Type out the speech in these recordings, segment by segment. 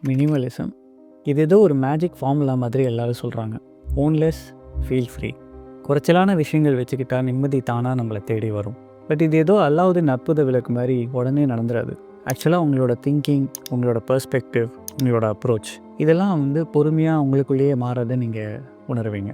Minimalism இது ஏதோ ஒரு மேஜிக் ஃபார்முலா மாதிரி எல்லோரும் சொல்கிறாங்க. ஓன்லெஸ், ஃபீல் ஃப்ரீ. குறைச்சலான விஷயங்கள் வச்சுக்கிட்டா நிம்மதி தானாக நம்மளை தேடி வரும். பட் இது ஏதோ அல்லாவுதீன் அற்புத விளக்கு மாதிரி உடனே நடந்துடாது. ஆக்சுவலாக உங்களோட திங்கிங், உங்களோட பெர்ஸ்பெக்டிவ், உங்களோட அப்ரோச் இதெல்லாம் பொறுமையாக உங்களுக்குள்ளேயே மாறதை நீங்கள் உணர்வீங்க.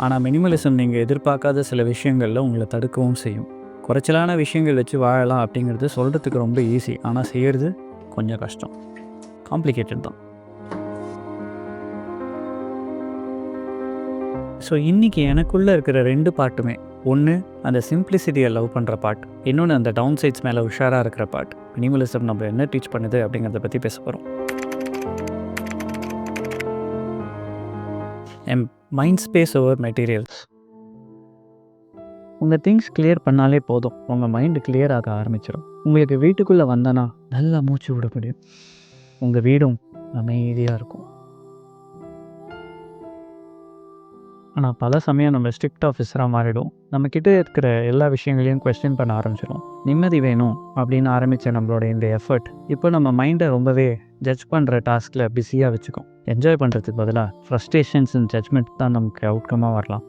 ஆனால் மினிமலிசம் நீங்கள் எதிர்பார்க்காத சில விஷயங்களில் உங்களை தடுக்கவும் செய்யும். குறைச்சலான விஷயங்கள் வச்சு வாழலாம் அப்படிங்கிறது சொல்கிறதுக்கு ரொம்ப ஈஸி, ஆனால் செய்கிறது கொஞ்சம் கஷ்டம், காம்ப்ளிகேட்டட் தான். ஸோ இன்றைக்கி எனக்குள்ளே இருக்கிற 2 பாட்டுமே, ஒன்று அந்த சிம்பிளிசிட்டியை லவ் பண்ணுற பாட்டு, இன்னொன்று அந்த டவுன் சைட்ஸ் மேலே உஷாராக இருக்கிற பாட்டு. மினிமலிசம் நம்ம என்ன டீச் பண்ணுது அப்படிங்கிறத பற்றி பேச போகிறோம். Mind space over materials. உங்கள் திங்ஸ் கிளியர் பண்ணாலே போதும், உங்கள் மைண்டு கிளியர் ஆக ஆரம்பிச்சிடும். உங்களுக்கு வீட்டுக்குள்ளே வந்தனா நல்லா மூச்சு விட முடியும், உங்கள் வீடும் அமைதியாக இருக்கும். ஆனால் பல சமயம் நம்ம ஸ்ட்ரிக்ட் ஆஃபீஸராக மாறிடும். நம்மக்கிட்ட இருக்கிற எல்லா விஷயங்களையும் கொஸ்டின் பண்ண ஆரம்பிச்சிடும். நிம்மதி வேணும் அப்படின்னு ஆரம்பித்த நம்மளோட இந்த எஃபர்ட் இப்போ நம்ம மைண்டை ரொம்பவே ஜட்ஜ் பண்ணுற டாஸ்கில் பிஸியாக வச்சுக்கும். என்ஜாய் பண்ணுறதுக்கு பதிலாக ஃப்ரஸ்ட்ரேஷன்ஸ் அண்ட் ஜட்ஜ்மெண்ட் தான் நமக்கு அவுட்கமாக வரலாம்.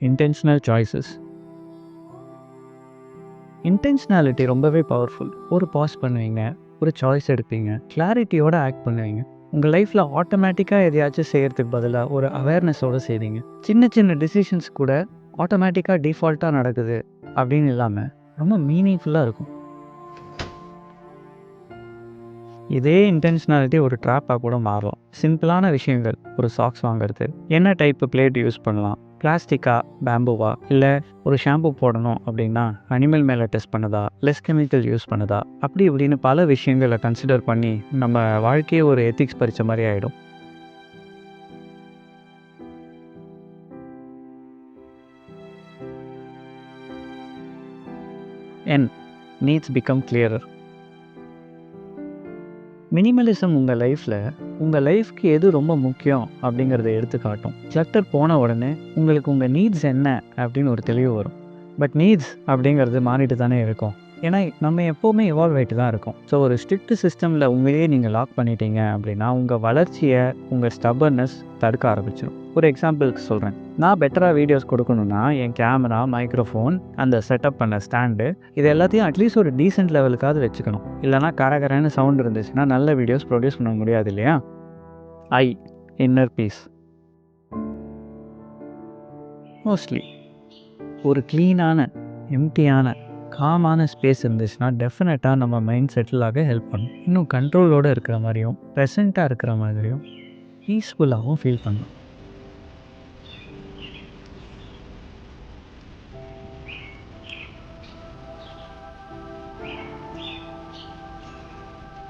Intentional choices. இன்டென்ஷனாலிட்டி ரொம்பவே பவர்ஃபுல். ஒரு பாஸ் பண்ணுவீங்க, ஒரு சாய்ஸ் எடுப்பீங்க, கிளாரிட்டியோடு ஆக்ட் பண்ணுவீங்க. உங்கள் லைஃப்பில் ஆட்டோமேட்டிக்காக எதையாச்சும் செய்கிறதுக்கு பதிலாக ஒரு அவேர்னஸோடு செய்வீங்க. சின்ன சின்ன டிசிஷன்ஸ் கூட ஆட்டோமேட்டிக்காக டிஃபால்ட்டாக நடக்குது அப்படின்னு இல்லாமல் ரொம்ப மீனிங்ஃபுல்லாக இருக்கும். இதே இன்டென்ஷனாலிட்டி ஒரு ட்ராப்பாக கூட மாறும். சிம்பிளான விஷயங்கள், ஒரு சாக்ஸ் வாங்குறது, என்ன டைப்பு பிளேட் யூஸ் பண்ணலாம், பிளாஸ்டிக்கா பேம்புவா, இல்லை ஒரு ஷாம்பு போடணும் அப்படின்னா அனிமல் மேலே டெஸ்ட் பண்ணுதா, லெஸ் கெமிக்கல் யூஸ் பண்ணுதா, அப்படி இப்படின்னு பல விஷயங்களை கன்சிடர் பண்ணி நம்ம வாழ்க்கையே ஒரு எத்திக்ஸ் பறித்த மாதிரி ஆகிடும். Needs become clearer. மினிமலிசம் உங்கள் லைஃப்க்கு எது ரொம்ப முக்கியம் அப்படிங்கிறத எடுத்து காட்டும். கிளட்டர் போன உடனே உங்களுக்கு உங்கள் நீட்ஸ் என்ன அப்படின்னு ஒரு தெளிவு வரும். பட் நீட்ஸ் அப்படிங்கிறது மாறிட்டு தானே இருக்கும், ஏன்னா நம்ம எப்போவுமே எவால்வ் ஆகிட்டு தான் இருக்கோம். ஸோ ஒரு ஸ்ட்ரிக்ட் சிஸ்டமில் உங்களையே நீங்கள் லாக் பண்ணிட்டீங்க அப்படின்னா உங்கள் வளர்ச்சியை, உங்கள் ஸ்டபர்னஸ் தடுக்க ஆரம்பிச்சிடும். ஒரு எக்ஸாம்பிளுக்கு சொல்கிறேன். நான் பெட்டராக வீடியோஸ் கொடுக்கணுன்னா என் கேமரா, மைக்ரோஃபோன், அந்த செட்டப் பண்ண ஸ்டாண்டு, இது எல்லாத்தையும் அட்லீஸ்ட் ஒரு டீசென்ட் லெவலுக்காவது வச்சுக்கணும். இல்லைனா கரகரன்னு சவுண்ட் இருந்துச்சுன்னா நல்ல வீடியோஸ் ப்ரொடியூஸ் பண்ண முடியாது இல்லையா? Inner piece. மோஸ்ட்லி ஒரு க்ளீனான, எம்டியான, காமான ஸ்பேஸ் இருந்துச்சுன்னா டெஃபினட்டாக நம்ம மைண்ட் செட்டில் ஆக ஹெல்ப் பண்ணும். இன்னும் கண்ட்ரோலோடு இருக்கிற மாதிரியும், ப்ரெசண்ட்டாக இருக்கிற மாதிரியும், பீஸ்ஃபுல்லாகவும் ஃபீல் பண்ணும்.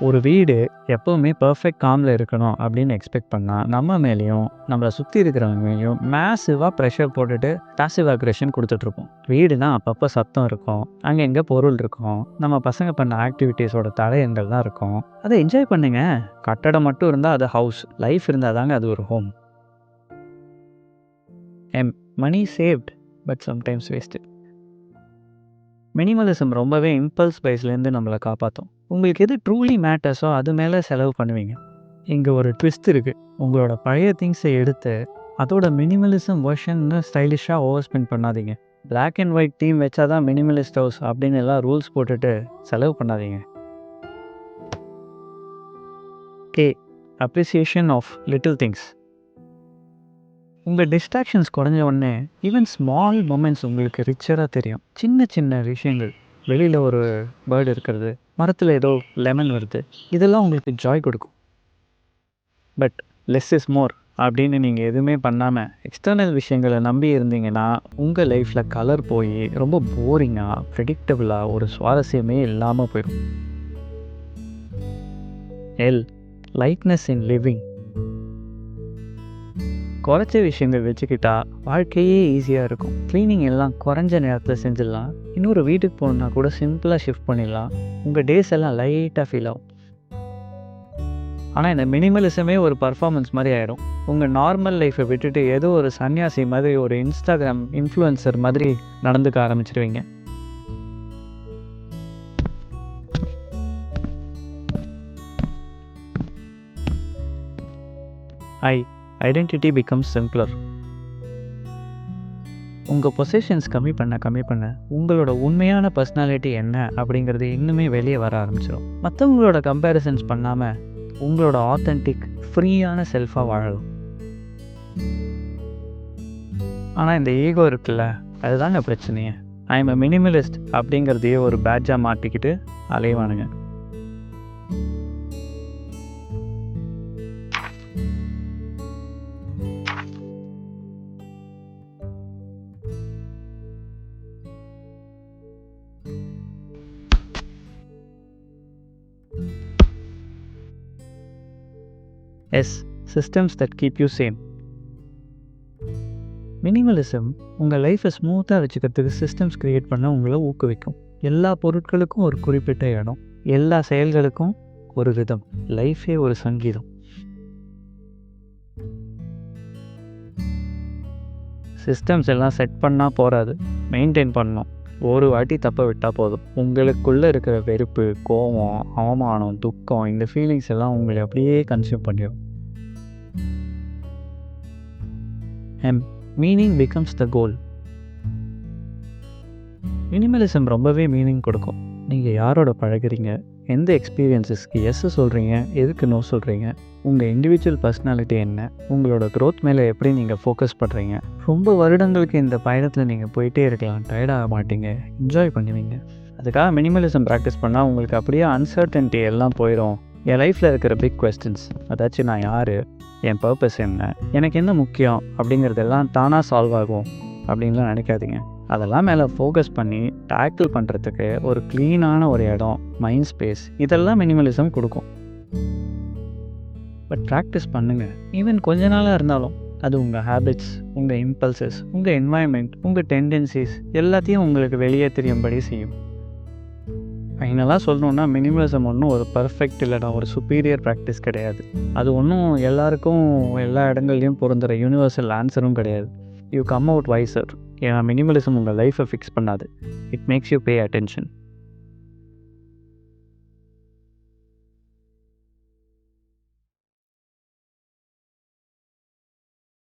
ஒரு வீடு எப்போவுமே பர்ஃபெக்ட் காமில் இருக்கணும் அப்படின்னு எக்ஸ்பெக்ட் பண்ணால் நம்ம மேலேயும் நம்மளை சுற்றி இருக்கிறவங்க மேலேயும் மேசிவாக ப்ரெஷர் போட்டுட்டு பாசிவ் அக்ரெஷன் கொடுத்துட்ருப்போம். வீடுனா அப்பப்போ சத்தம் இருக்கும், அங்கே எங்கே பொருள் இருக்கும், நம்ம பசங்க பண்ண ஆக்டிவிட்டீஸோட தடயங்கள் தான் இருக்கும். அதை என்ஜாய் பண்ணுங்க. கட்டடம் மட்டும் இருந்தால் அது ஹவுஸ், லைஃப் இருந்தால் தாங்க அது ஒரு home. Money saved but sometimes wasted. Minimalism ரொம்பவே இம்பல்ஸ் பைஸ்லேருந்து நம்மளை காப்பாற்றும். உங்களுக்கு எது ட்ரூலி மேட்டர்ஸோ அது மேலே செலவு பண்ணுவீங்க. இங்கே ஒரு ட்விஸ்ட் இருக்குது. உங்களோட பழைய திங்ஸை எடுத்து அதோட மினிமலிசம் வெர்ஷன்னு ஸ்டைலிஷாக ஓவர் ஸ்பெண்ட் பண்ணாதீங்க. பிளாக் அண்ட் ஒயிட் தீம் வச்சா தான் மினிமலிஸ்ட் ஹவுஸ் அப்படின்னு எல்லாம் ரூல்ஸ் போட்டுட்டு செலவு பண்ணாதீங்க. Appreciation of little things. உங்கள் டிஸ்ட்ராக்ஷன்ஸ் குறைஞ்ச உடனே ஈவன் ஸ்மால் மொமெண்ட்ஸ் உங்களுக்கு ரிச்சராக தெரியும். சின்ன சின்ன விஷயங்கள், வெளியில் ஒரு பேர்டு இருக்கிறது, மரத்தில் ஏதோ லெமன் வருது, இதெல்லாம் உங்களுக்கு ஜாய் கொடுக்கும். பட் லெஸ் இஸ் மோர் அப்படின்னு நீங்கள் எதுவுமே பண்ணாமல் எக்ஸ்டர்னல் விஷயங்களை நம்பி இருந்தீங்கன்னா உங்கள் லைஃப்பில் கலர் போய் ரொம்ப போரிங்காக, ப்ரெடிக்டபுளாக, ஒரு சுவாரஸ்யமே இல்லாமல் போயிடும். Lightness in living. குறைச்ச விஷயங்கள் வச்சுக்கிட்டா வாழ்க்கையே ஈஸியாக இருக்கும். க்ளீனிங் எல்லாம் குறைஞ்ச நேரத்தில் செஞ்சிடலாம். இன்னொரு வீட்டுக்கு போகணுன்னா கூட சிம்பிளாக ஷிஃப்ட் பண்ணிடலாம். உங்கள் டேஸ் எல்லாம் லைட்டாக ஃபீல் ஆகும். ஆனால் இந்த மினிமலிசமே ஒரு பர்ஃபார்மன்ஸ் மாதிரி ஆயிடும். உங்கள் நார்மல் லைஃப்பை விட்டுட்டு ஏதோ ஒரு சன்னியாசி மாதிரி, ஒரு இன்ஸ்டாகிராம் இன்ஃப்ளூயன்சர் மாதிரி நடந்துக்க ஆரம்பிச்சிருவீங்க. Identity becomes simpler. உங்கள் பொசஷன்ஸ் கம்மி பண்ண உங்களோட உண்மையான பர்சனாலிட்டி என்ன அப்படிங்கிறது இன்னுமே வெளியே வர ஆரம்பிச்சிடும். மற்றவங்களோட கம்பேரிசன்ஸ் பண்ணாமல் உங்களோட ஆத்தென்டிக் ஃப்ரீயான செல்ஃபாக வாழலாம். ஆனால் இந்த ஈகோ இருக்குல்ல, அதுதாங்க பிரச்சனையே. ஐ எம் எ மினிமலிஸ்ட் அப்படிங்கிறதையே ஒரு பேட்சாக மாட்டிக்கிட்டு அலைவானுங்க. systems that keep you sane. Minimalism உங்கள் லைஃப்பை ஸ்மூத்தாக வச்சுக்கிறதுக்கு சிஸ்டம்ஸ் க்ரியேட் பண்ண உங்களை ஊக்குவிக்கும். எல்லா பொருட்களுக்கும் ஒரு குறிப்பிட்ட இடம், எல்லா செயல்களுக்கும் ஒரு ரிதம். லைஃபே ஒரு சங்கீதம். சிஸ்டம்ஸ் எல்லாம் செட் பண்ணால் போகாது, மெயின்டைன் பண்ணணும். ஒரு வாட்டி தப்பை விட்டால் போதும். உங்களுக்குள்ளே இருக்கிற வெறுப்பு, கோபம், அவமானம், துக்கம், இந்த ஃபீலிங்ஸ் எல்லாம் உங்களை அப்படியே கன்சியூம் பண்ணிடும். மீனிங் பிகம்ஸ் த கோல். மினிமலிசம் ரொம்பவே மீனிங் கொடுக்கும். நீங்கள் யாரோட பழகுறீங்க, எந்த எக்ஸ்பீரியன்ஸஸ்க்கு எஸ் சொல்கிறீங்க, எதுக்கு நோ சொல்கிறீங்க, உங்கள் இண்டிவிஜுவல் பர்சனாலிட்டி என்ன, உங்களோட க்ரோத் மேலே எப்படி நீங்கள் ஃபோக்கஸ் பண்ணுறீங்க. ரொம்ப வருடங்களுக்கு இந்த பயணத்தில் நீங்கள் போயிட்டே இருக்கலாம், டயர்டாக மாட்டீங்க, என்ஜாய் பண்ணுவீங்க. அதுக்காக மினிமலிசம் ப்ராக்டிஸ் பண்ணால் உங்களுக்கு அப்படியே அன்சர்டன்ட்டி எல்லாம் போயிடும். என் லைஃப்பில் இருக்கிற பிக் கொஸ்டின்ஸ், அதாச்சும் நான் யார், என் பர்பஸ் என்ன, எனக்கு என்ன முக்கியம் அப்படிங்கிறதெல்லாம் தானாக சால்வ் ஆகும் அப்படின்லாம் நினைக்காதீங்க. அதெல்லாம் மேலே ஃபோக்கஸ் பண்ணி டேக்கிள் பண்ணுறதுக்கு ஒரு க்ளீனான ஒரு இடம், மைண்ட் ஸ்பேஸ், இதெல்லாம் மினிமலிசம் கொடுக்கும். பட் ப்ராக்டிஸ் பண்ணுங்கள். ஈவன் கொஞ்ச நாளாக இருந்தாலும் அது உங்கள் ஹேபிட்ஸ், உங்கள் இம்பல்சஸ், உங்கள் என்வாயன்மெண்ட், உங்கள் டெண்டன்சிஸ் எல்லாத்தையும் உங்களுக்கு வெளியே தெரியும்படி செய்யும். ஃபைனலாக சொல்லணுன்னா மினிமலிசம் ஒன்றும் ஒரு பர்ஃபெக்ட் இல்லைனா ஒரு சுப்பீரியர் ப்ராக்டிஸ் கிடையாது. அது ஒன்றும் எல்லாருக்கும் எல்லா இடங்கள்லையும் பொருந்துகிற யூனிவர்சல் ஆன்சரும் கிடையாது. You come out visor. ஏன்னா மினிமலிசம் உங்கள் லைஃப்பை ஃபிக்ஸ் பண்ணாது. It makes you pay attention.